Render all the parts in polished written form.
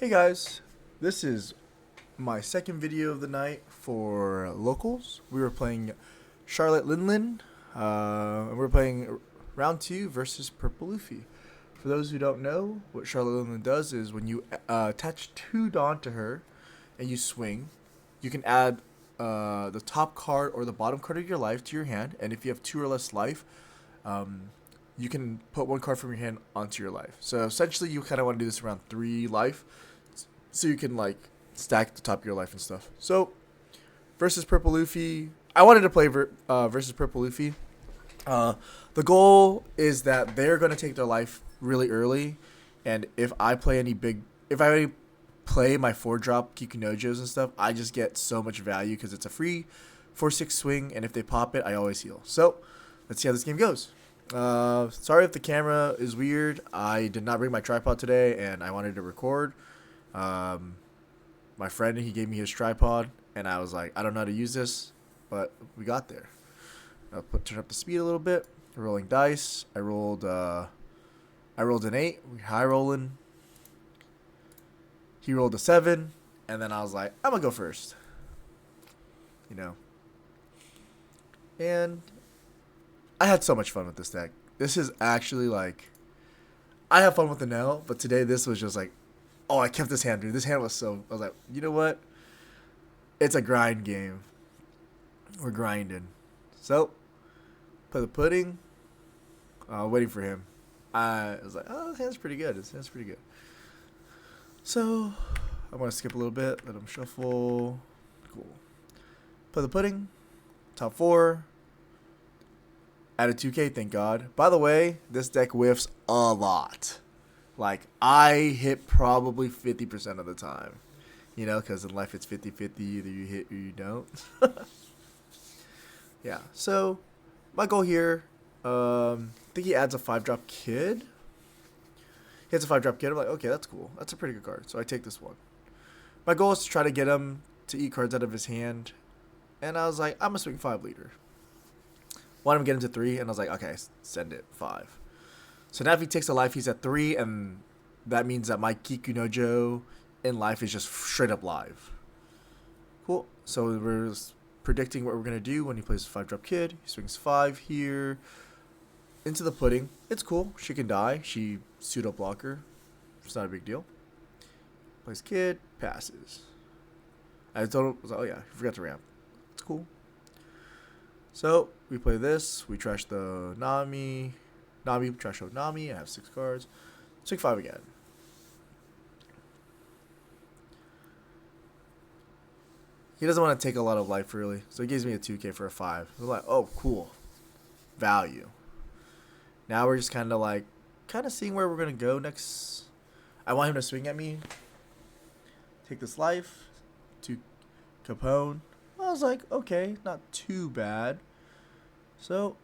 Hey guys, this is my second video of the night for locals. We were playing Charlotte Linlin, and we're playing round 2 versus Purple Luffy. For those who don't know, what Charlotte Linlin does is when you attach 2 Dawn to her and you swing, you can add the top card or the bottom card of your life to your hand, and if you have 2 or less life, you can put 1 card from your hand onto your life. So essentially, you kind of want to do this around 3 life, so you can like stack the top of your life and stuff. So versus Purple Luffy, I wanted to play versus Purple Luffy. The goal is that they're gonna take their life really early, and if I play my 4-drop Kikunojos and stuff, I just get so much value because it's a free 4/6 swing, and if they pop it, I always heal. So let's see how this game goes. Sorry if the camera is weird. I did not bring my tripod today, and I wanted to record. My friend, he gave me his tripod, and I was like, I don't know how to use this, but we got there. I'll turn up the speed a little bit. Rolling dice. I rolled an 8. We high rolling. He rolled a 7, and then I was like, I'm gonna go first. And I had so much fun with this deck. This is actually like, I have fun with the now, but today this was just like, oh, I kept this hand, dude. This hand was so, I was like, you know what? It's a grind game. We're grinding. So, play the pudding. Waiting for him. I was like, oh, this hand's pretty good. This hand's pretty good. So, I'm going to skip a little bit. Let him shuffle. Cool. Play the pudding. Top 4. Added 2K, thank God. By the way, this deck whiffs a lot. Like, I hit probably 50% of the time. Because in life it's 50-50. Either you hit or you don't. Yeah, so my goal here, I think he adds a 5-drop kid. He has a 5-drop kid. I'm like, okay, that's cool. That's a pretty good card. So I take this one. My goal is to try to get him to eat cards out of his hand. And I was like, I'm going to swing 5 leader. Want him to get him to 3, and I was like, okay, send it 5. So now if he takes a life, he's at 3, and that means that my Kikunojo in life is just straight up live. Cool. So we're predicting what we're going to do when he plays a 5-drop kid. He swings 5 here into the pudding. It's cool. She can die. She pseudo blocker. It's not a big deal. Plays kid, passes. I told him, I was like, oh yeah, I forgot to ramp. It's cool. So we play this. We trash the Nami. Trash out Nami. I have 6 cards. Swing 5 again. He doesn't want to take a lot of life, really. So he gives me a 2K for a 5. We're like, oh, cool. Value. Now we're just kind of seeing where we're going to go next. I want him to swing at me. Take this life. 2 Capone. I was like, okay, not too bad. So,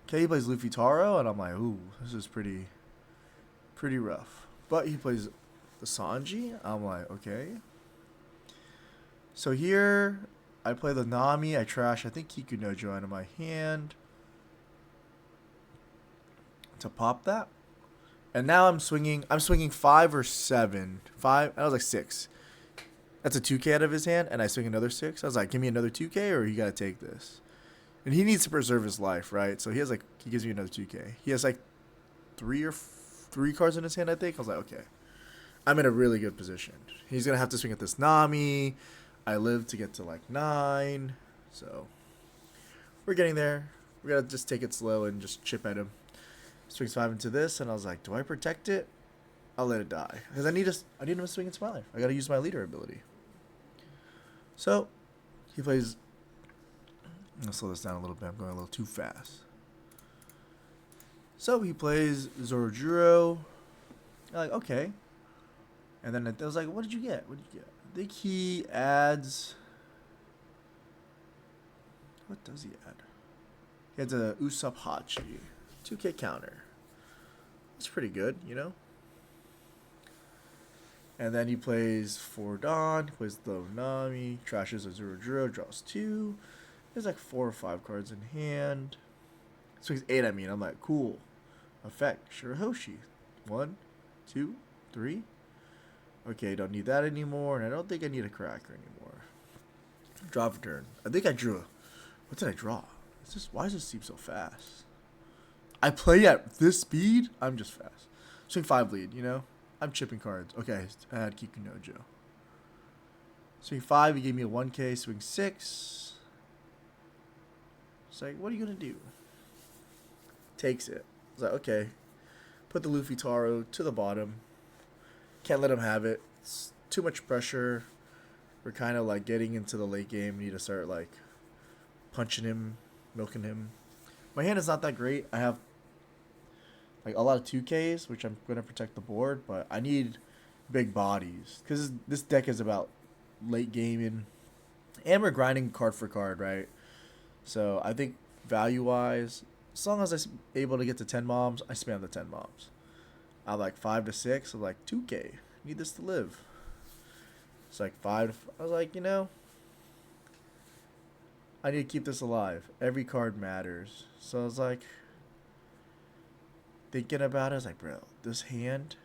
okay, he plays Luffy Taro, and I'm like, ooh, this is pretty rough. But he plays the Sanji. I'm like, okay. So here, I play the Nami. I trash, I think, Kikunojo out of my hand to pop that. And now I'm swinging 5 or 7. 5, I was like 6. That's a 2K out of his hand, and I swing another 6. I was like, give me another 2K, or you got to take this. And he needs to preserve his life, right? So he gives me another 2K. He has like 3 cards in his hand, I think. I was like, okay. I'm in a really good position. He's going to have to swing at this Nami. I live to get to like 9. So we're getting there. We got to just take it slow and just chip at him. Swings 5 into this, and I was like, do I protect it? I'll let it die. Because I need him to swing into my life. I got to use my leader ability. So he plays. Let's slow this down a little bit. I'm going a little too fast. So he plays Zorojuro. I'm like, okay. And then I was like, what did you get? What did you get? I think he adds. What does he add? He adds a Usopp Hachi. 2K counter. That's pretty good, And then he plays 4 Dawn. He plays the Nami. Trashes a Zorojuro. Draws 2. There's like 4 or 5 cards in hand. Swings 8 at me, and I'm like, cool. Effect. Shirahoshi. 1, 2, 3. Okay, don't need that anymore, and I don't think I need a cracker anymore. Draw for turn. I think I drew a... What did I draw? Why does this seem so fast? I play at this speed? I'm just fast. Swing 5 lead, you know? I'm chipping cards. Okay, I had Kikunojo. Swing 5, he gave me a 1K. Swing 6. It's like, what are you going to do? Takes it. It's like, okay. Put the Luffy Taro to the bottom. Can't let him have it. It's too much pressure. We're kind of like getting into the late game. We need to start like punching him, milking him. My hand is not that great. I have like a lot of 2Ks, which I'm going to protect the board, but I need big bodies because this deck is about late gaming, and we're grinding card for card, right? So I think value wise, as long as I'm able to get to 10 mobs, I spam the 10 mobs. I like 5 to 6. I'm like 2K. Need this to live. It's like 5 to I was like, you know, I need to keep this alive. Every card matters. So I was like, thinking about it, I was like, bro, this hand.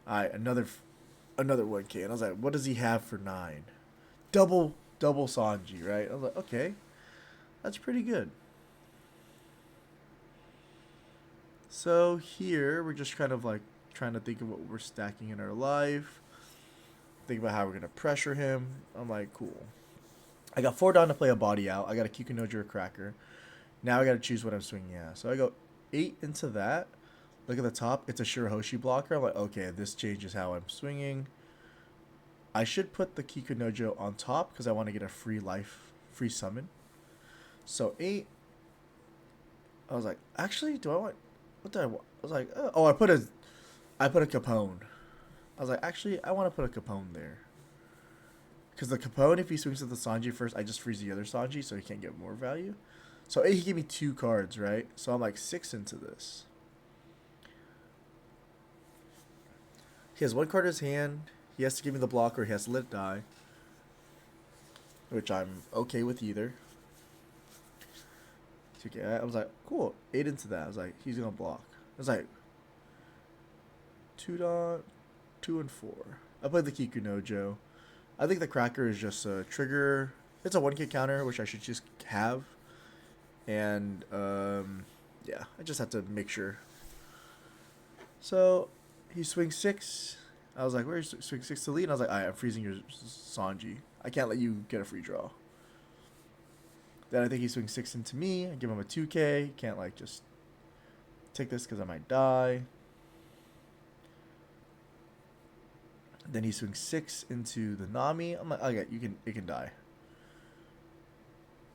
Alright, another 1K. And I was like, what does he have for 9? Double Sanji, right? I was like, okay. That's pretty good. So here, we're just kind of like trying to think of what we're stacking in our life. Think about how we're going to pressure him. I'm like, cool. I got 4 down to play a body out. I got a Kikunojo or a cracker. Now I got to choose what I'm swinging at. So I go 8 into that. Look at the top. It's a Shirahoshi blocker. I'm like, okay, this changes how I'm swinging. I should put the Kikunojo on top because I want to get a free summon. So 8. I was like, actually, do I want... What did I want? I was like, oh, I put a Capone. I was like, actually, I want to put a Capone there. Because the Capone, if he swings at the Sanji first, I just freeze the other Sanji, so he can't get more value. So he gave me 2 cards, right? So I'm like 6 into this. He has 1 card in his hand. He has to give me the blocker. He has to let it die. Which I'm okay with either. Okay, I was like, cool. 8 into that. I was like, he's going to block. I was like, 2 and 4. I played the Kikunojo. I think the cracker is just a trigger. It's a 1K counter, which I should just have. And, yeah, I just have to make sure. So, he swings 6. I was like, where's swing 6 to lead? And I was like, alright, I'm freezing your Sanji. I can't let you get a free draw. Then I think he swings 6 into me. I give him a 2K. Can't, like, just take this because I might die. Then he swings 6 into the Nami. I'm like, okay, it can die.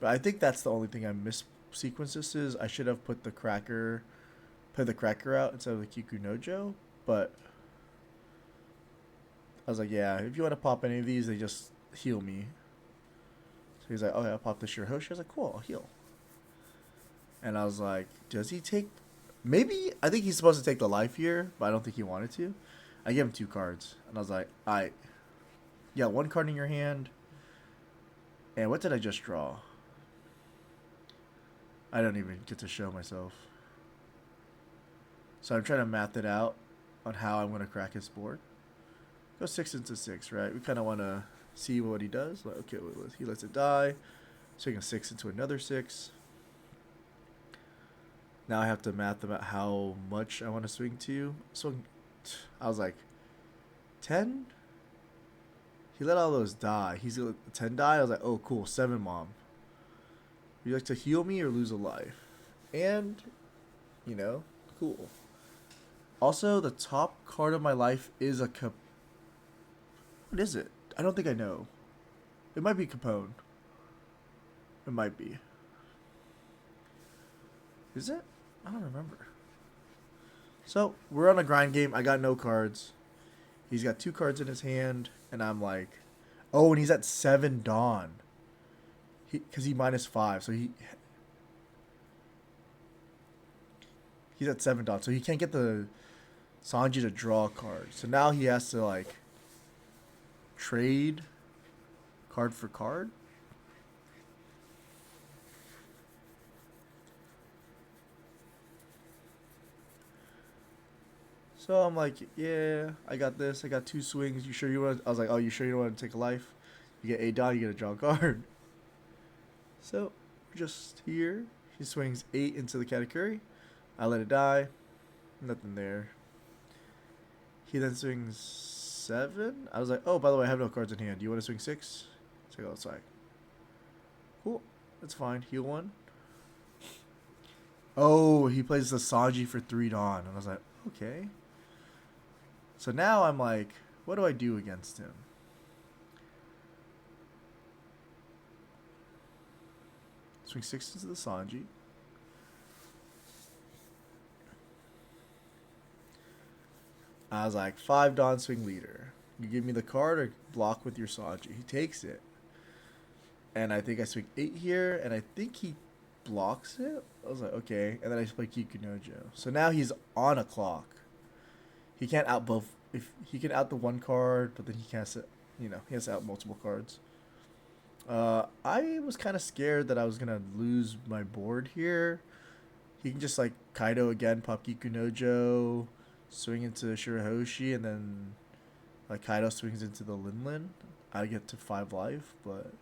But I think that's the only thing I miss sequences is I should have put the cracker out instead of the Kikunojo. But I was like, yeah, if you want to pop any of these, they just heal me. So he's like, okay, I'll pop the Shirahoshi. I was like, cool, I'll heal. And I was like, does he take... Maybe, I think he's supposed to take the life here, but I don't think he wanted to. I gave him 2 cards. And I was like, alright. You got 1 card in your hand. And what did I just draw? I don't even get to show myself. So I'm trying to math it out on how I'm going to crack his board. Go 6 into 6, right? We kind of want to see what he does. Like, okay, he lets it die. Swing a 6 into another 6. Now I have to math about how much I want to swing to. So I was like, 10? He let all those die. He's let 10 die. I was like, oh, cool, 7 mom. Would you like to heal me or lose a life? And, you know, cool. Also, the top card of my life is a What is it? I don't think I know. It might be Capone. It might be. Is it? I don't remember. So, we're on a grind game. I got no cards. He's got 2 cards in his hand. And I'm like... Oh, and he's at 7 Dawn. Because he -5. So he's at 7 Dawn. So he can't get the Sanji to draw a card. So now he has to, like... trade card for card. So I'm like, yeah, I got this. I got 2 swings. You sure you want? I was like, oh, you sure you don't want to take a life? You get 8 die, you get a draw card. So just here, he swings 8 into the Katakuri. I let it die. Nothing there. He then swings 7. I was like, oh, by the way, I have no cards in hand. Do you want to swing 6? So I go outside. Cool. That's fine. Heal 1. Oh, he plays the Sanji for 3 Dawn. And I was like, okay. So now I'm like, what do I do against him? Swing 6 into the Sanji. I was like, 5 Dawn swing leader. You give me the card or block with your Sanji. He takes it. And I think I swing 8 here, and I think he blocks it. I was like, okay. And then I play Kikunojo. So now he's on a clock. He can't out both. If he can out the 1 card, but then he can't, he has to out multiple cards. I was kind of scared that I was gonna lose my board here. He can just like Kaido again, pop Kikunojo, swing into Shirahoshi, and then like Kaido swings into the Linlin. I get to 5 life, but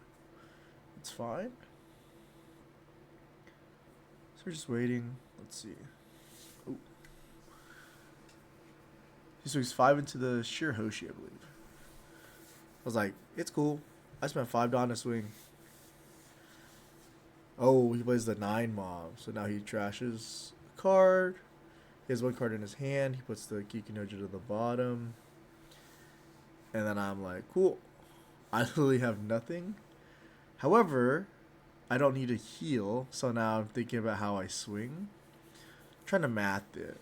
it's fine. So we're just waiting. Let's see. Ooh. He swings 5 into the Shirahoshi, I believe. I was like, it's cool. I spent 5 Dawn to swing. Oh, he plays the 9 mob. So now he trashes a card. He has 1 card in his hand. He puts the Kikunojo to the bottom. And then I'm like, cool. I literally have nothing. However, I don't need to heal. So now I'm thinking about how I swing. I'm trying to math it.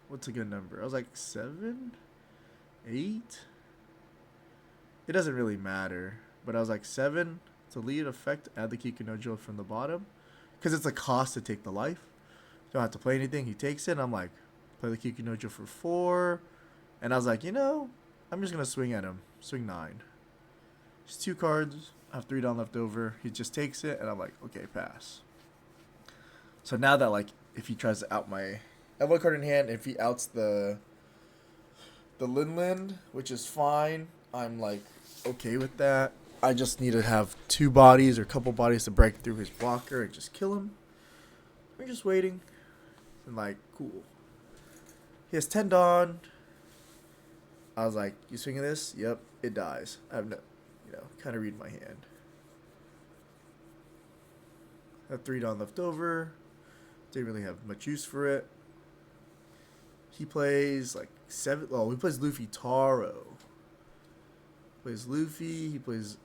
What's a good number? I was like 7? 8? It doesn't really matter. But I was like 7 to lead effect, add the Kikunojo from the bottom. Because it's a cost to take the life. Don't have to play anything. He takes it. And I'm like, play the Kikunojo for 4. And I was like, I'm just going to swing at him. Swing 9. Just 2 cards. I have 3 Dawn left over. He just takes it. And I'm like, okay, pass. So now that, like, if he tries to out my... I have 1 card in hand. If he outs the Linlin, which is fine, I'm like, okay with that. I just need to have 2 bodies or a couple bodies to break through his blocker and just kill him. We're just waiting. And like, cool. He has 10 Dawn. I was like, you swinging this? Yep, it dies. I have no, kind of read my hand. I have 3 Dawn left over. Didn't really have much use for it. He plays like 7. Oh, he plays Luffy Taro. Plays Luffy. He plays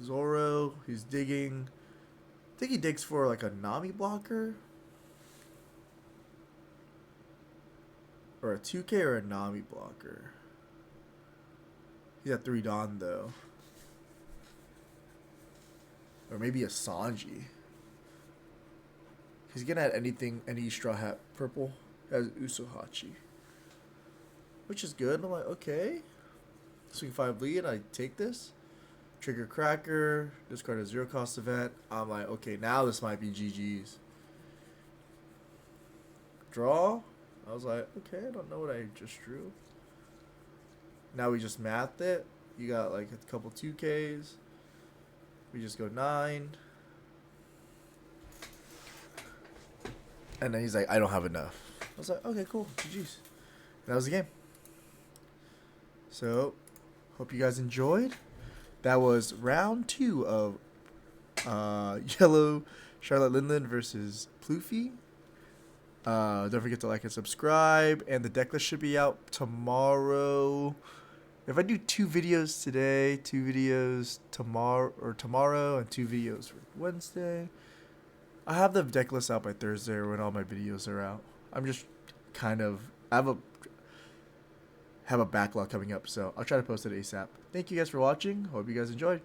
Zoro. He's digging. I think he digs for like a Nami blocker. Or a 2K or a Nami blocker. He's at 3 Dawn though. Or maybe a Sanji. He's gonna add any Straw Hat purple. Has Usohachi. Which is good. I'm like, okay. Swing 5 lead. I take this. Trigger Cracker. Discard a 0 cost event. I'm like, okay, now this might be GG's. Draw. I was like, okay, I don't know what I just drew. Now we just mathed it. You got like a couple 2Ks. We just go 9. And then he's like, I don't have enough. I was like, okay, cool. GG's. That was the game. So, hope you guys enjoyed. That was round 2 of Yellow Charlotte Linlin versus Pluffy. Don't forget to like and subscribe. And the deck list should be out tomorrow. If I do 2 videos today, 2 videos tomorrow, and 2 videos for Wednesday, I have the deck list out by Thursday when all my videos are out. I'm just kind of... I have a backlog coming up, so I'll try to post it ASAP. Thank you guys for watching. Hope you guys enjoyed.